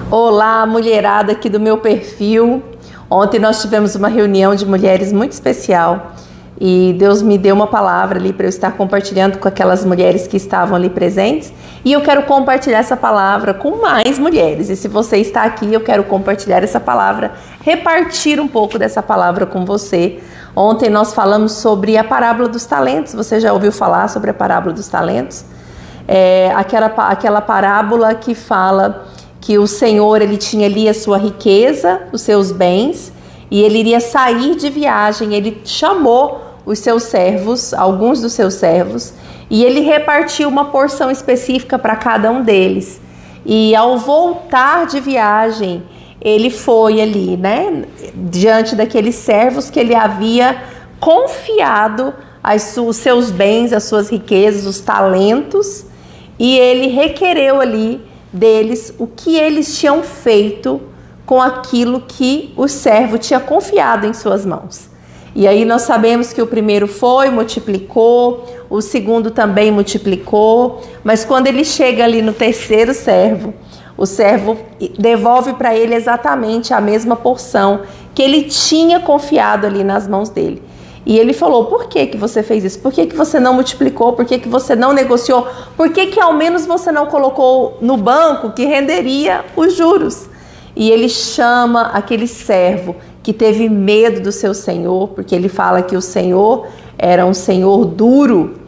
Olá, mulherada aqui do meu perfil. Ontem nós tivemos uma reunião de mulheres muito especial e Deus me deu uma palavra ali para eu estar compartilhando com aquelas mulheres que estavam ali presentes, e eu quero compartilhar essa palavra com mais mulheres. E se você está aqui, eu quero compartilhar essa palavra, repartir um pouco dessa palavra com você. Ontem nós falamos sobre a parábola dos talentos. Você já ouviu falar sobre a parábola dos talentos? Aquela parábola que fala que o Senhor, ele tinha ali a sua riqueza, os seus bens, e ele iria sair de viagem. Ele chamou os seus servos, alguns dos seus servos, e ele repartiu uma porção específica para cada um deles. E ao voltar de viagem, ele foi ali, diante daqueles servos que ele havia confiado os seus bens, as suas riquezas, os talentos, e ele requereu ali deles o que eles tinham feito com aquilo que o servo tinha confiado em suas mãos. E aí nós sabemos que o primeiro foi, multiplicou, o segundo também multiplicou, mas quando ele chega ali no terceiro servo, o servo devolve para ele exatamente a mesma porção que ele tinha confiado ali nas mãos dele. E ele falou: por que você fez isso? Por que você não multiplicou? Por que você não negociou? Por que ao menos você não colocou no banco que renderia os juros? E ele chama aquele servo que teve medo do seu senhor, porque ele fala que o senhor era um senhor duro,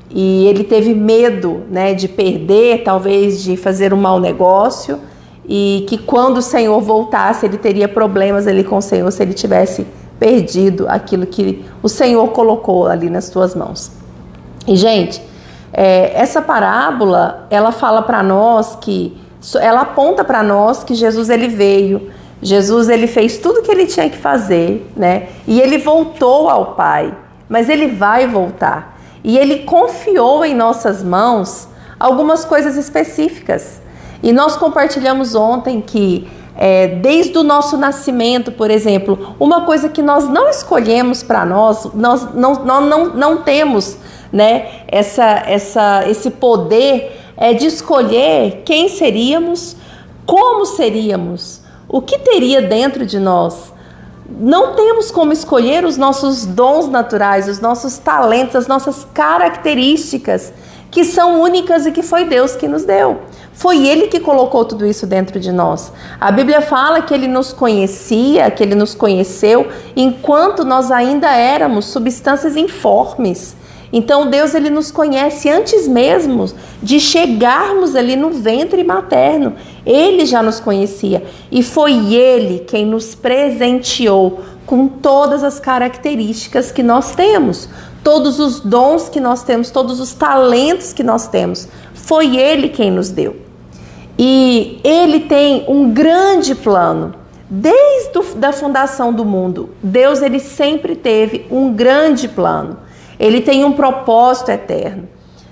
e ele teve medo, de perder, talvez de fazer um mau negócio, e que quando o senhor voltasse ele teria problemas ali com o senhor se ele tivesse perdido aquilo que o Senhor colocou ali nas tuas mãos. E gente, essa parábola, ela fala para nós ela aponta para nós que Jesus, ele veio, Jesus, ele fez tudo o que ele tinha que fazer, e ele voltou ao Pai, mas ele vai voltar, e ele confiou em nossas mãos algumas coisas específicas, e nós compartilhamos ontem que desde o nosso nascimento, por exemplo, uma coisa que nós não escolhemos para nós não temos, esse poder de escolher quem seríamos, como seríamos, o que teria dentro de nós. Não temos como escolher os nossos dons naturais, os nossos talentos, as nossas características, que são únicas e que foi Deus que nos deu. Foi Ele que colocou tudo isso dentro de nós. A Bíblia fala que Ele nos conhecia, que Ele nos conheceu enquanto nós ainda éramos substâncias informes. Então Deus, Ele nos conhece antes mesmo de chegarmos ali no ventre materno. Ele já nos conhecia, e foi Ele quem nos presenteou com todas as características que nós temos, todos os dons que nós temos, todos os talentos que nós temos. Foi Ele quem nos deu. E Ele tem um grande plano. Desde a fundação do mundo, Deus, ele sempre teve um grande plano. Ele tem um propósito eterno.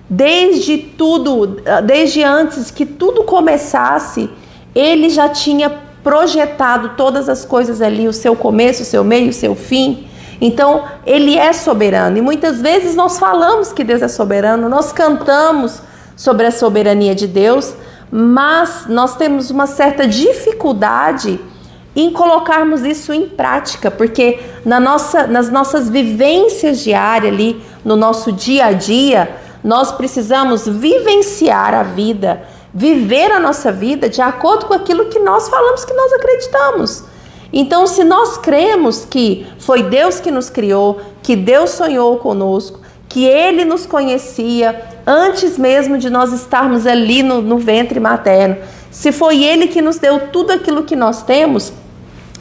Desde antes que tudo começasse, Ele já tinha projetado todas as coisas ali, o seu começo, o seu meio, o seu fim. Então, Ele é soberano. E muitas vezes nós falamos que Deus é soberano, nós cantamos sobre a soberania de Deus, mas nós temos uma certa dificuldade em colocarmos isso em prática, porque nas nossas vivências diárias ali, no nosso dia a dia, nós precisamos vivenciar a vida, viver a nossa vida de acordo com aquilo que nós falamos, que nós acreditamos. Então, se nós cremos que foi Deus que nos criou, que Deus sonhou conosco, que Ele nos conhecia antes mesmo de nós estarmos ali no ventre materno, se foi Ele que nos deu tudo aquilo que nós temos,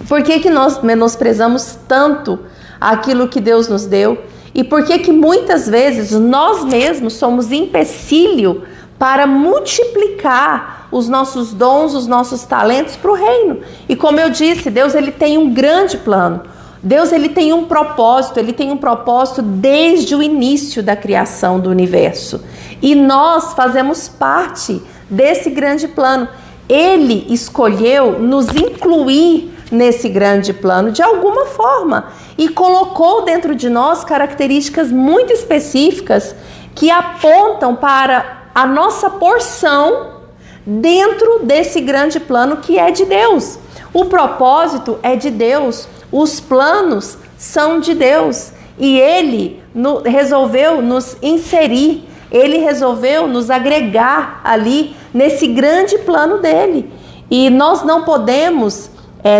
por que nós menosprezamos tanto aquilo que Deus nos deu? E por que muitas vezes nós mesmos somos empecilho para multiplicar os nossos dons, os nossos talentos para o reino? E como eu disse, Deus, ele tem um grande plano. Deus, ele tem um propósito desde o início da criação do universo. E nós fazemos parte desse grande plano. Ele escolheu nos incluir nesse grande plano de alguma forma e colocou dentro de nós características muito específicas que apontam para a nossa porção dentro desse grande plano que é de Deus. O propósito é de Deus, os planos são de Deus e Ele resolveu nos inserir, Ele resolveu nos agregar ali nesse grande plano dele. E nós não podemos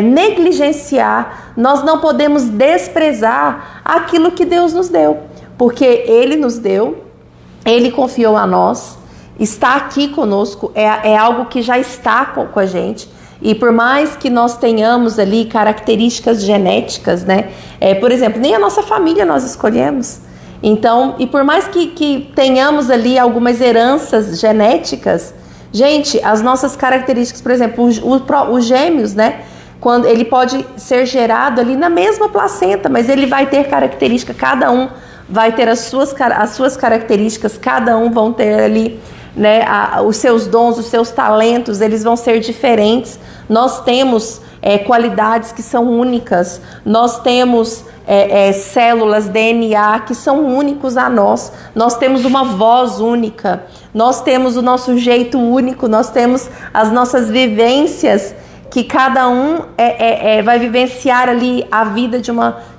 negligenciar, nós não podemos desprezar aquilo que Deus nos deu, porque Ele nos deu, Ele confiou a nós, está aqui conosco, é algo que já está com a gente. E por mais que nós tenhamos ali características genéticas, né? Por exemplo, nem a nossa família nós escolhemos. Então, e por mais que tenhamos ali algumas heranças genéticas, gente, as nossas características, por exemplo, os gêmeos, né? Quando ele pode ser gerado ali na mesma placenta, mas ele vai ter característica, cada um vai ter as suas características, cada um vão ter ali, né, os seus dons, os seus talentos, eles vão ser diferentes. Nós temos qualidades que são únicas, nós temos células, DNA que são únicos a nós temos uma voz única, nós temos o nosso jeito único, nós temos as nossas vivências, que cada um vai vivenciar ali a vida de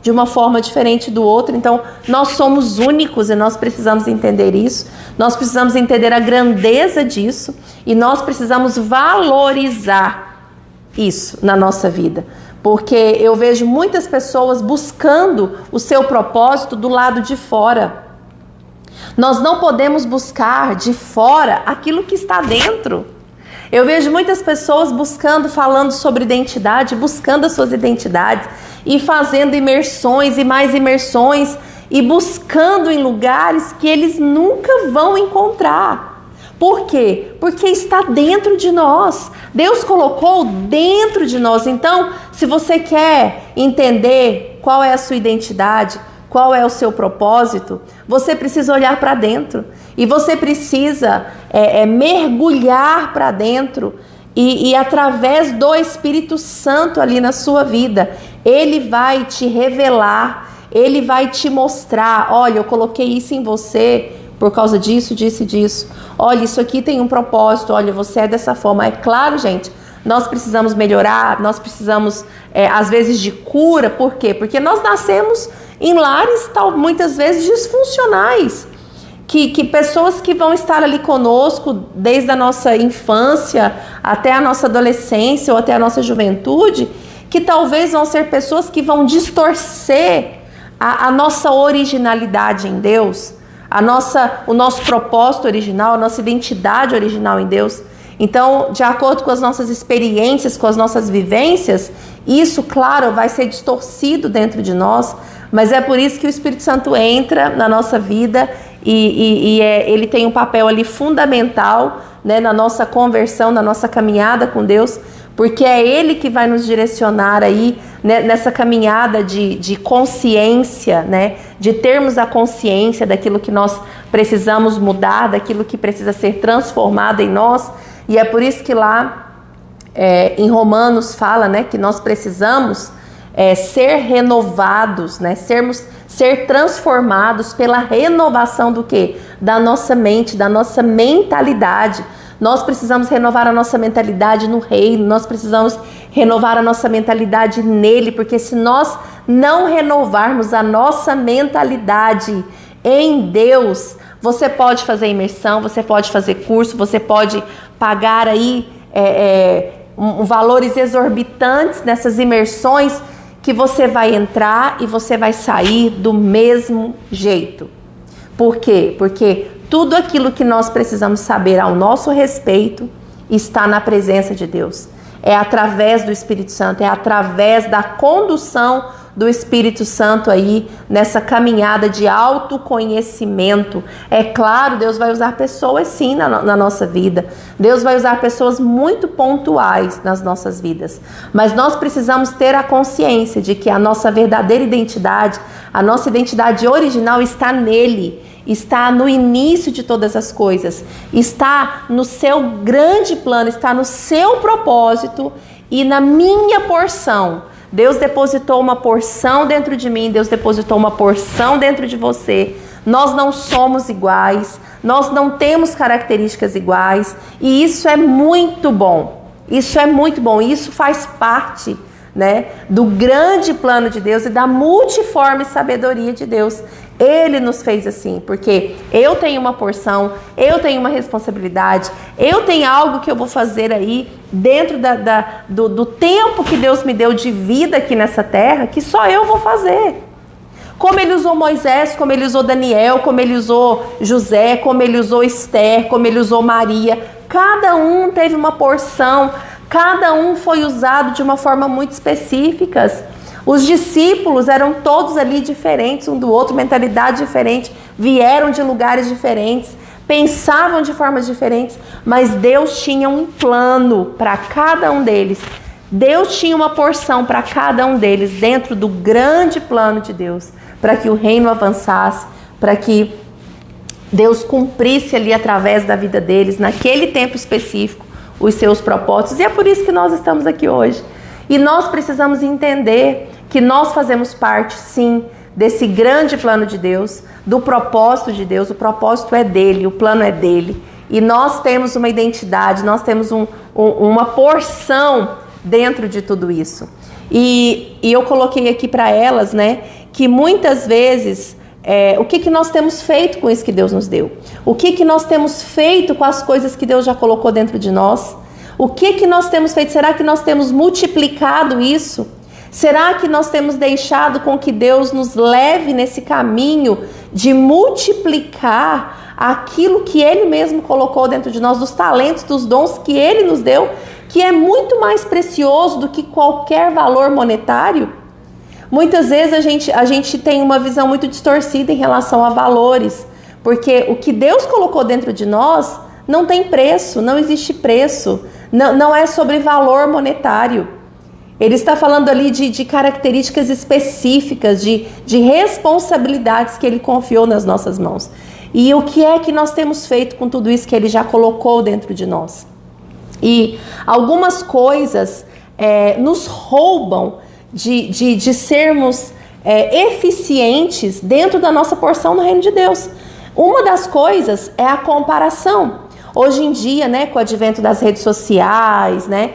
uma forma diferente do outro. Então, nós somos únicos e nós precisamos entender isso. Nós precisamos entender a grandeza disso e nós precisamos valorizar isso na nossa vida. Porque eu vejo muitas pessoas buscando o seu propósito do lado de fora. Nós não podemos buscar de fora aquilo que está dentro. Eu vejo muitas pessoas falando sobre identidade, buscando as suas identidades e fazendo imersões e mais imersões e buscando em lugares que eles nunca vão encontrar. Por quê? Porque está dentro de nós. Deus colocou dentro de nós. Então, se você quer entender qual é a sua identidade, qual é o seu propósito, você precisa olhar para dentro. E você precisa mergulhar para dentro e através do Espírito Santo ali na sua vida, Ele vai te revelar, Ele vai te mostrar, olha, eu coloquei isso em você por causa disso, disso e disso. Olha, isso aqui tem um propósito, olha, você é dessa forma. É claro, gente, nós precisamos melhorar, nós precisamos, às vezes, de cura. Por quê? Porque nós nascemos em lares, muitas vezes, disfuncionais. Que pessoas que vão estar ali conosco desde a nossa infância até a nossa adolescência ou até a nossa juventude, que talvez vão ser pessoas que vão distorcer a nossa originalidade em Deus, o nosso propósito original, a nossa identidade original em Deus. Então, de acordo com as nossas experiências, com as nossas vivências, isso, claro, vai ser distorcido dentro de nós, mas é por isso que o Espírito Santo entra na nossa vida e ele tem um papel ali fundamental, né, na nossa conversão, na nossa caminhada com Deus, porque é Ele que vai nos direcionar aí, né, nessa caminhada de consciência, né, de termos a consciência daquilo que nós precisamos mudar, daquilo que precisa ser transformado em nós. E é por isso que lá em Romanos fala, né, que nós precisamos ser renovados, né, ser transformados pela renovação do quê? Da nossa mente, da nossa mentalidade. Nós precisamos renovar a nossa mentalidade no reino, nós precisamos renovar a nossa mentalidade nele, porque se nós não renovarmos a nossa mentalidade em Deus, você pode fazer imersão, você pode fazer curso, você pode pagar aí valores exorbitantes nessas imersões, que você vai entrar e você vai sair do mesmo jeito. Por quê? Porque tudo aquilo que nós precisamos saber ao nosso respeito está na presença de Deus. É através do Espírito Santo, é através da condução do Espírito Santo aí nessa caminhada de autoconhecimento. É claro, Deus vai usar pessoas sim na nossa vida. Deus vai usar pessoas muito pontuais nas nossas vidas. Mas nós precisamos ter a consciência de que a nossa verdadeira identidade, a nossa identidade original está nele. Está no início de todas as coisas, está no seu grande plano, está no seu propósito e na minha porção. Deus depositou uma porção dentro de mim, Deus depositou uma porção dentro de você. Nós não somos iguais, nós não temos características iguais, e isso é muito bom. Isso é muito bom, isso faz parte, né, do grande plano de Deus e da multiforme sabedoria de Deus. Ele nos fez assim, porque eu tenho uma porção, eu tenho uma responsabilidade, eu tenho algo que eu vou fazer aí dentro do tempo que Deus me deu de vida aqui nessa terra, que só eu vou fazer. Como ele usou Moisés, como ele usou Daniel, como ele usou José, como ele usou Esther, como ele usou Maria. Cada um teve uma porção, cada um foi usado de uma forma muito específica. Os discípulos eram todos ali diferentes um do outro, mentalidade diferente, vieram de lugares diferentes, pensavam de formas diferentes, mas Deus tinha um plano para cada um deles. Deus tinha uma porção para cada um deles dentro do grande plano de Deus, para que o reino avançasse, para que Deus cumprisse ali através da vida deles, naquele tempo específico, os seus propósitos. E é por isso que nós estamos aqui hoje. E nós precisamos entender que nós fazemos parte, sim, desse grande plano de Deus, do propósito de Deus. O propósito é dele, o plano é dele. E nós temos uma identidade, nós temos uma porção dentro de tudo isso. E eu coloquei aqui para elas, né, que muitas vezes, o que nós temos feito com isso que Deus nos deu? O que nós temos feito com as coisas que Deus já colocou dentro de nós? O que nós temos feito? Será que nós temos multiplicado isso? Será que nós temos deixado com que Deus nos leve nesse caminho de multiplicar aquilo que Ele mesmo colocou dentro de nós, dos talentos, dos dons que Ele nos deu, que é muito mais precioso do que qualquer valor monetário? Muitas vezes a gente tem uma visão muito distorcida em relação a valores, porque o que Deus colocou dentro de nós não tem preço, não existe preço, não é sobre valor monetário. Ele está falando ali de características específicas, de responsabilidades que Ele confiou nas nossas mãos. E o que é que nós temos feito com tudo isso que Ele já colocou dentro de nós? E algumas coisas nos roubam de sermos eficientes dentro da nossa porção no reino de Deus. Uma das coisas é a comparação. Hoje em dia, né, com o advento das redes sociais, né,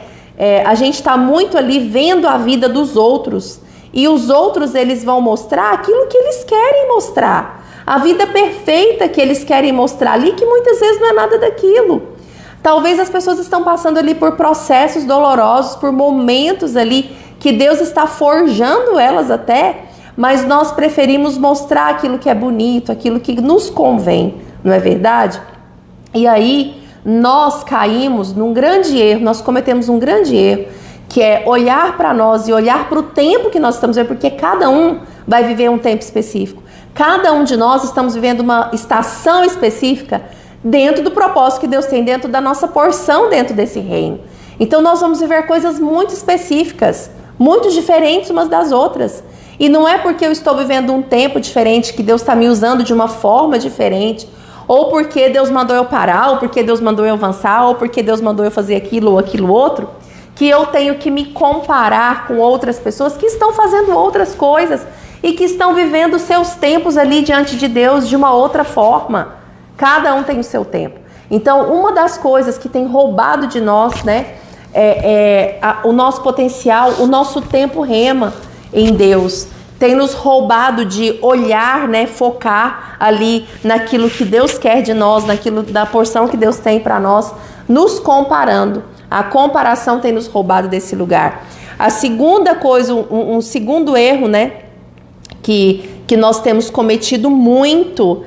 a gente está muito ali vendo a vida dos outros. E os outros, eles vão mostrar aquilo que eles querem mostrar. A vida perfeita que eles querem mostrar ali, que muitas vezes não é nada daquilo. Talvez as pessoas estão passando ali por processos dolorosos, por momentos ali que Deus está forjando elas até, mas nós preferimos mostrar aquilo que é bonito, aquilo que nos convém, não é verdade? E aí nós caímos num grande erro, nós cometemos um grande erro, que é olhar para nós e olhar para o tempo que nós estamos vivendo, porque cada um vai viver um tempo específico. Cada um de nós estamos vivendo uma estação específica dentro do propósito que Deus tem, dentro da nossa porção dentro desse reino. Então nós vamos viver coisas muito específicas, muito diferentes umas das outras. E não é porque eu estou vivendo um tempo diferente que Deus está me usando de uma forma diferente, ou porque Deus mandou eu parar, ou porque Deus mandou eu avançar, ou porque Deus mandou eu fazer aquilo ou aquilo outro, que eu tenho que me comparar com outras pessoas que estão fazendo outras coisas e que estão vivendo seus tempos ali diante de Deus de uma outra forma. Cada um tem o seu tempo. Então, uma das coisas que tem roubado de nós, né, o nosso potencial, o nosso tempo rema em Deus. Tem nos roubado de olhar, né, focar ali naquilo que Deus quer de nós, naquilo da porção que Deus tem para nós, nos comparando. A comparação tem nos roubado desse lugar. A segunda coisa, um segundo erro, né, que nós temos cometido muito,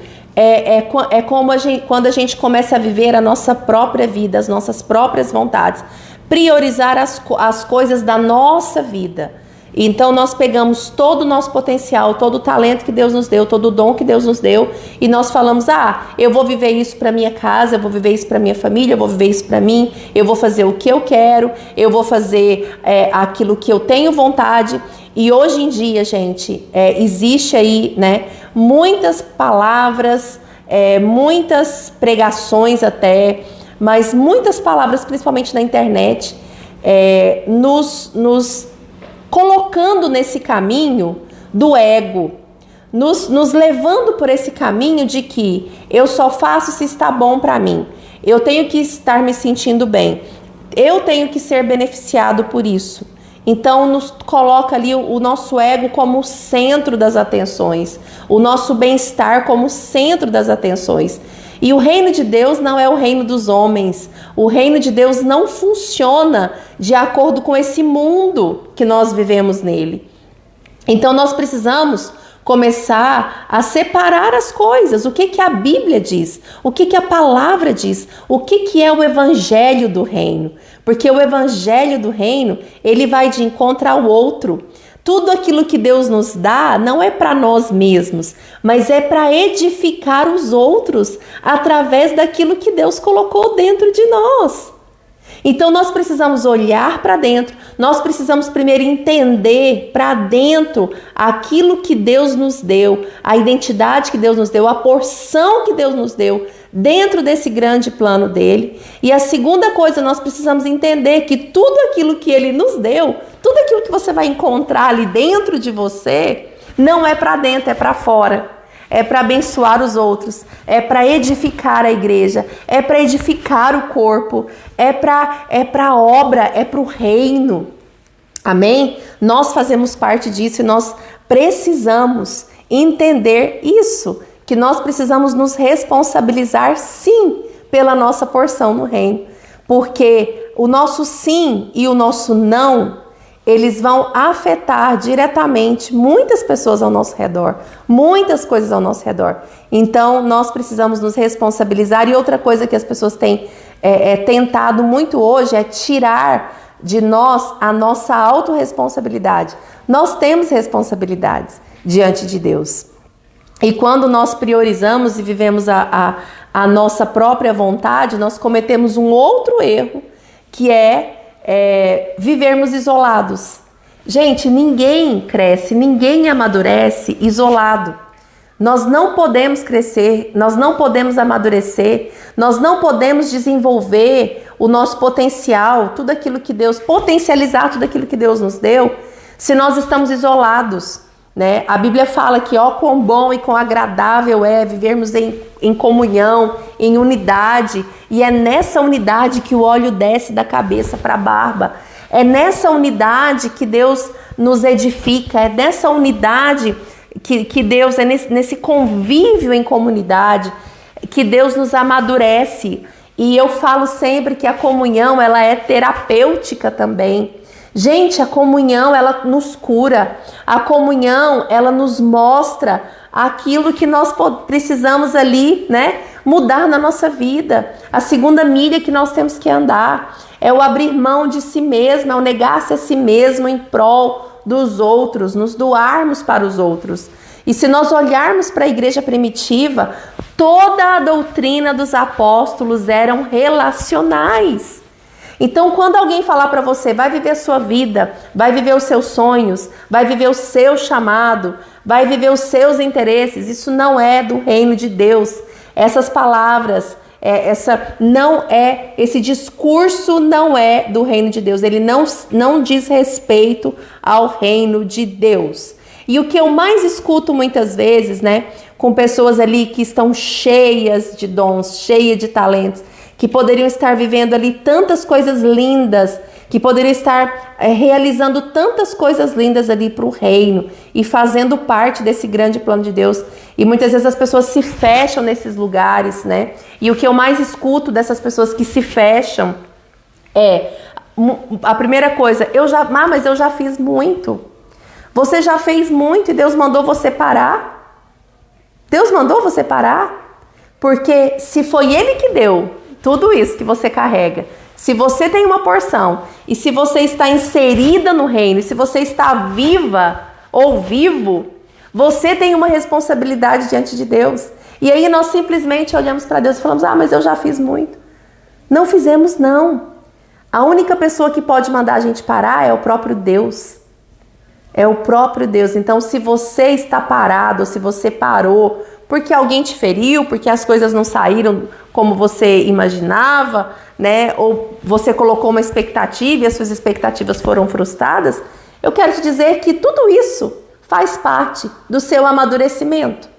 como quando a gente começa a viver a nossa própria vida, as nossas próprias vontades, priorizar as coisas da nossa vida. Então nós pegamos todo o nosso potencial, todo o talento que Deus nos deu, todo o dom que Deus nos deu, e nós falamos, eu vou viver isso para minha casa, eu vou viver isso para minha família, eu vou viver isso para mim, eu vou fazer o que eu quero, eu vou fazer aquilo que eu tenho vontade. E hoje em dia, gente, existe aí, né, muitas palavras, muitas pregações até, mas muitas palavras, principalmente na internet, nos colocando nesse caminho do ego, nos levando por esse caminho de que eu só faço se está bom para mim. Eu tenho que estar me sentindo bem. Eu tenho que ser beneficiado por isso. Então nos coloca ali o nosso ego como o centro das atenções, o nosso bem-estar como o centro das atenções. E o reino de Deus não é o reino dos homens. O reino de Deus não funciona de acordo com esse mundo que nós vivemos nele. Então nós precisamos começar a separar as coisas. O que a Bíblia diz? O que a palavra diz? O que é o evangelho do reino? Porque o evangelho do reino, ele vai de encontro ao outro. Tudo aquilo que Deus nos dá não é para nós mesmos, mas é para edificar os outros através daquilo que Deus colocou dentro de nós. Então nós precisamos olhar para dentro, nós precisamos primeiro entender para dentro aquilo que Deus nos deu, a identidade que Deus nos deu, a porção que Deus nos deu dentro desse grande plano dele. E a segunda coisa, nós precisamos entender que tudo aquilo que ele nos deu, tudo aquilo que você vai encontrar ali dentro de você, não é para dentro, é para fora. É para abençoar os outros, é para edificar a igreja, é para edificar o corpo, é para a obra, é para o reino. Amém? Nós fazemos parte disso e nós precisamos entender isso, que nós precisamos nos responsabilizar sim pela nossa porção no reino, porque o nosso sim e o nosso não, eles vão afetar diretamente muitas pessoas ao nosso redor, muitas coisas ao nosso redor. Então, nós precisamos nos responsabilizar. E outra coisa que as pessoas têm tentado muito hoje é tirar de nós a nossa autorresponsabilidade. Nós temos responsabilidades diante de Deus. E quando nós priorizamos e vivemos a nossa própria vontade, nós cometemos um outro erro, que é vivermos isolados. Gente, ninguém cresce, ninguém amadurece isolado. Nós não podemos crescer, nós não podemos amadurecer, nós não podemos desenvolver o nosso potencial, tudo aquilo que Deus, potencializar tudo aquilo que Deus nos deu, se nós estamos isolados, né? A Bíblia fala que quão bom e quão agradável é vivermos em comunhão, em unidade, e é nessa unidade que o óleo desce da cabeça para a barba. É nessa unidade que Deus nos edifica, é nessa unidade que Deus, é nesse convívio em comunidade, que Deus nos amadurece. E eu falo sempre que a comunhão, ela é terapêutica também. Gente, a comunhão, ela nos cura. A comunhão, ela nos mostra aquilo que nós precisamos ali, né, mudar na nossa vida. A segunda milha que nós temos que andar é o abrir mão de si mesmo, é o negar-se a si mesmo em prol dos outros, nos doarmos para os outros. E se nós olharmos para a igreja primitiva, toda a doutrina dos apóstolos eram relacionais. Então, quando alguém falar para você, vai viver a sua vida, vai viver os seus sonhos, vai viver o seu chamado, vai viver os seus interesses, isso não é do reino de Deus. Essas palavras, esse discurso não é do reino de Deus, ele não diz respeito ao reino de Deus. E o que eu mais escuto muitas vezes, né, com pessoas ali que estão cheias de dons, cheias de talentos, que poderiam estar vivendo ali tantas coisas lindas, que poderiam estar realizando tantas coisas lindas ali para o reino e fazendo parte desse grande plano de Deus. E muitas vezes as pessoas se fecham nesses lugares, né? E o que eu mais escuto dessas pessoas que se fecham é a primeira coisa, mas eu já fiz muito. Você já fez muito e Deus mandou você parar? Deus mandou você parar? Porque se foi Ele que deu tudo isso que você carrega, se você tem uma porção, e se você está inserida no reino, e se você está viva ou vivo, você tem uma responsabilidade diante de Deus. E aí nós simplesmente olhamos para Deus e falamos, mas eu já fiz muito. Não fizemos, não. A única pessoa que pode mandar a gente parar é o próprio Deus. É o próprio Deus. Então, se você está parado, ou se você parou, porque alguém te feriu, porque as coisas não saíram como você imaginava, né? Ou você colocou uma expectativa e as suas expectativas foram frustradas, eu quero te dizer que tudo isso faz parte do seu amadurecimento.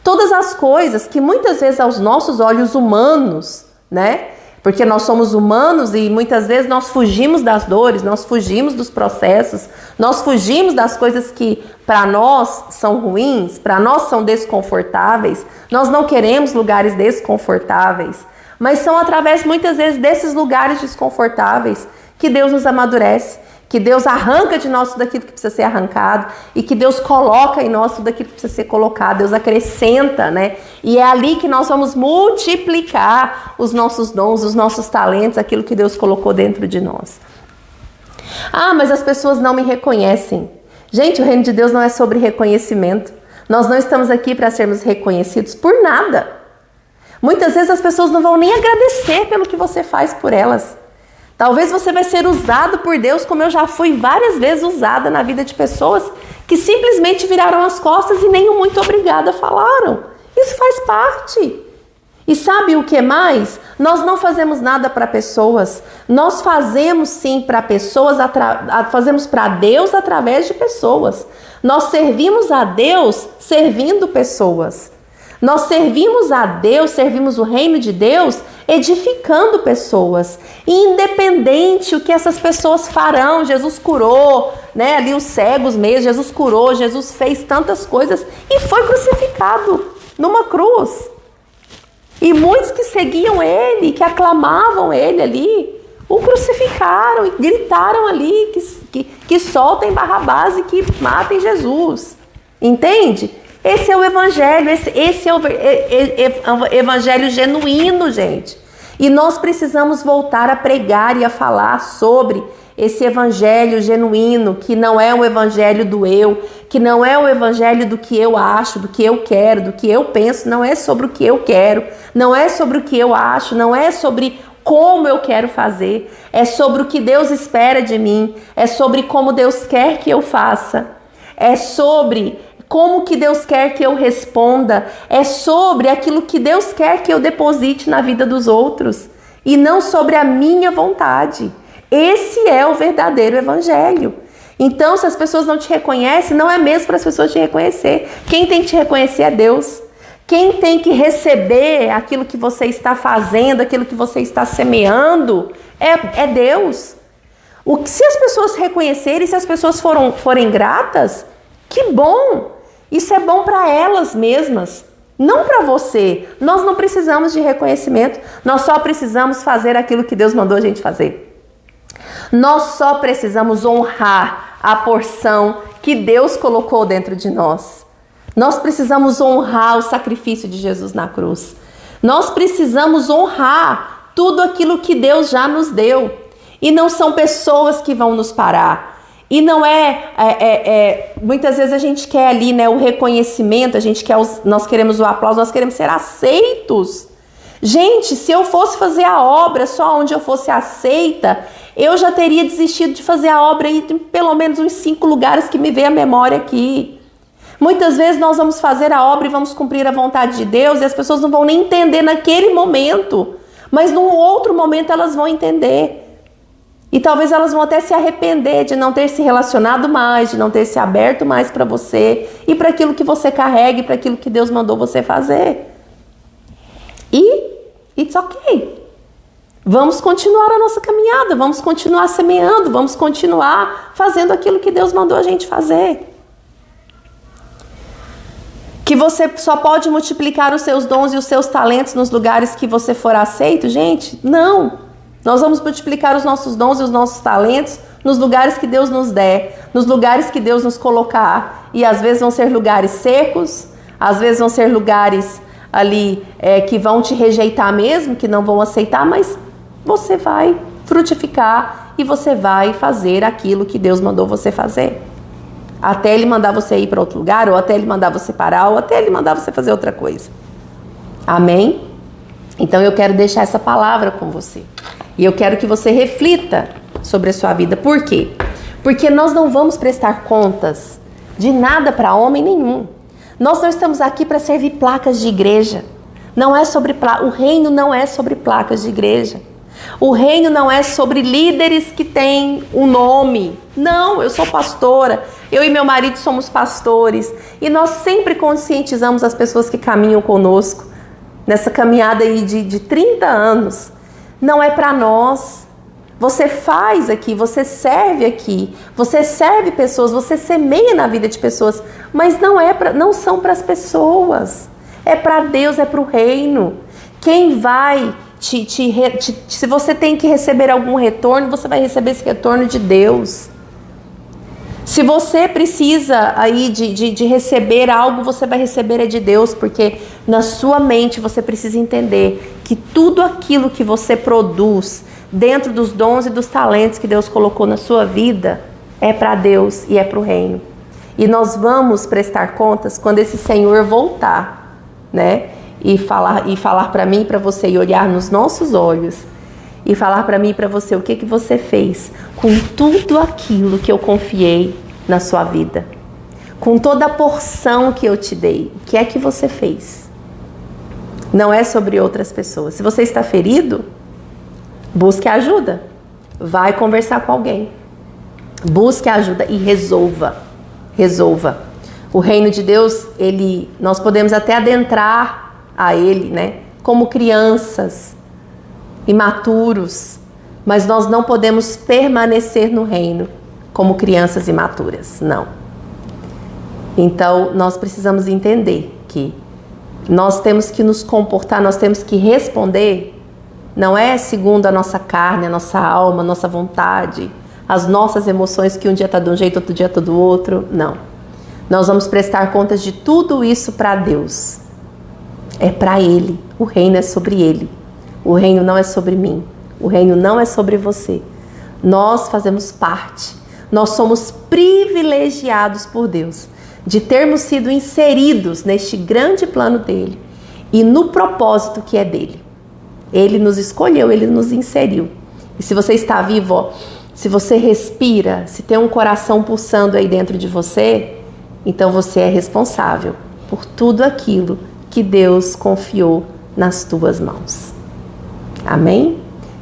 Todas as coisas que muitas vezes aos nossos olhos humanos, né? Porque nós somos humanos e muitas vezes nós fugimos das dores, nós fugimos dos processos, nós fugimos das coisas que para nós são ruins, para nós são desconfortáveis. Nós não queremos lugares desconfortáveis, mas são através muitas vezes desses lugares desconfortáveis que Deus nos amadurece, que Deus arranca de nós tudo aquilo que precisa ser arrancado e que Deus coloca em nós tudo aquilo que precisa ser colocado, Deus acrescenta, né? E é ali que nós vamos multiplicar os nossos dons, os nossos talentos, aquilo que Deus colocou dentro de nós. Ah, mas as pessoas não me reconhecem. Gente, o reino de Deus não é sobre reconhecimento. Nós não estamos aqui para sermos reconhecidos por nada. Muitas vezes as pessoas não vão nem agradecer pelo que você faz por elas. Talvez você vai ser usado por Deus, como eu já fui várias vezes usada na vida de pessoas que simplesmente viraram as costas e nem um muito obrigada falaram. Isso faz parte. E sabe o que mais? Nós não fazemos nada para pessoas. Nós fazemos sim para pessoas, fazemos para Deus através de pessoas. Nós servimos a Deus servindo pessoas. Nós servimos a Deus, servimos o reino de Deus edificando pessoas. E independente o que essas pessoas farão, Jesus curou, né, ali os cegos mesmo, Jesus curou, Jesus fez tantas coisas e foi crucificado numa cruz. E muitos que seguiam ele, que aclamavam ele ali, o crucificaram e gritaram ali que soltem Barrabás e que matem Jesus. Entende? Esse é o evangelho, esse é o evangelho genuíno, gente. E nós precisamos voltar a pregar e a falar sobre esse evangelho genuíno, que não é um evangelho do eu, que não é o evangelho do que eu acho, do que eu quero, do que eu penso, não é sobre o que eu quero, não é sobre o que eu acho, não é sobre como eu quero fazer, é sobre o que Deus espera de mim, é sobre como Deus quer que eu faça, é sobre como que Deus quer que eu responda, é sobre aquilo que Deus quer que eu deposite na vida dos outros e não sobre a minha vontade. Esse é o verdadeiro evangelho. Então, se as pessoas não te reconhecem, não é mesmo para as pessoas te reconhecer. Quem tem que te reconhecer é Deus. Quem tem que receber aquilo que você está fazendo, aquilo que você está semeando, é Deus. Se as pessoas reconhecerem, se as pessoas forem gratas, que bom! Isso é bom para elas mesmas, não para você. Nós não precisamos de reconhecimento, nós só precisamos fazer aquilo que Deus mandou a gente fazer. Nós só precisamos honrar a porção que Deus colocou dentro de nós. Nós precisamos honrar o sacrifício de Jesus na cruz. Nós precisamos honrar tudo aquilo que Deus já nos deu. E não são pessoas que vão nos parar. E não muitas vezes a gente quer ali, né, o reconhecimento, nós queremos o aplauso, nós queremos ser aceitos. Gente, se eu fosse fazer a obra só onde eu fosse aceita, eu já teria desistido de fazer a obra em pelo menos uns 5 lugares que me vem à memória aqui. Muitas vezes nós vamos fazer a obra e vamos cumprir a vontade de Deus e as pessoas não vão nem entender naquele momento, mas num outro momento elas vão entender. E talvez elas vão até se arrepender de não ter se relacionado mais, de não ter se aberto mais para você e para aquilo que você carrega e para aquilo que Deus mandou você fazer. E it's ok. Vamos continuar a nossa caminhada, vamos continuar semeando, vamos continuar fazendo aquilo que Deus mandou a gente fazer. Que você só pode multiplicar os seus dons e os seus talentos nos lugares que você for aceito, gente? Não. Nós vamos multiplicar os nossos dons e os nossos talentos nos lugares que Deus nos der, nos lugares que Deus nos colocar. E às vezes vão ser lugares secos, às vezes vão ser lugares ali que vão te rejeitar mesmo, que não vão aceitar, mas você vai frutificar e você vai fazer aquilo que Deus mandou você fazer. Até Ele mandar você ir para outro lugar, ou até Ele mandar você parar, ou até Ele mandar você fazer outra coisa. Amém? Então eu quero deixar essa palavra com você. E eu quero que você reflita sobre a sua vida. Por quê? Porque nós não vamos prestar contas de nada para homem nenhum. Nós não estamos aqui para servir placas de igreja. Não é sobre o reino não é sobre placas de igreja. O reino não é sobre líderes que têm um nome. Não, eu sou pastora, eu e meu marido somos pastores. E nós sempre conscientizamos as pessoas que caminham conosco nessa caminhada aí de 30 anos. Não é para nós. Você faz aqui, você serve aqui, você serve pessoas, você semeia na vida de pessoas, mas não são para as pessoas. É para Deus, é para o reino. Quem vai se você tem que receber algum retorno, você vai receber esse retorno de Deus. Se você precisa aí de receber algo, você vai receber é de Deus, porque na sua mente você precisa entender que tudo aquilo que você produz dentro dos dons e dos talentos que Deus colocou na sua vida é para Deus e é para o reino. E nós vamos prestar contas quando esse Senhor voltar, né? E falar para mim e para você, e olhar nos nossos olhos e falar para mim e para você o que você fez com tudo aquilo que eu confiei na sua vida, com toda a porção que eu te dei. O que é que você fez? Não é sobre outras pessoas. Se você está ferido, busque ajuda. Vai conversar com alguém. Busque ajuda e resolva. Resolva. O reino de Deus, nós podemos até adentrar a ele, né? Como crianças, imaturos, mas nós não podemos permanecer no reino como crianças imaturas, não. Então, nós precisamos entender que nós temos que nos comportar, nós temos que responder, não é segundo a nossa carne, a nossa alma, a nossa vontade, as nossas emoções, que um dia está de um jeito, outro dia está do outro, não. Nós vamos prestar contas de tudo isso para Deus. É para Ele. O reino é sobre Ele. O reino não é sobre mim. O reino não é sobre você. Nós fazemos parte. Nós somos privilegiados por Deus de termos sido inseridos neste grande plano dele e no propósito que é dele. Ele nos escolheu, Ele nos inseriu. E se você está vivo, ó, se você respira, se tem um coração pulsando aí dentro de você, então você é responsável por tudo aquilo que Deus confiou nas tuas mãos. Amém?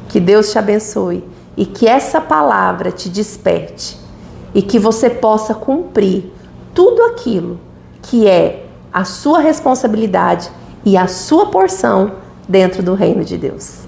Que Deus te abençoe e que essa palavra te desperte e que você possa cumprir tudo aquilo que é a sua responsabilidade e a sua porção dentro do reino de Deus.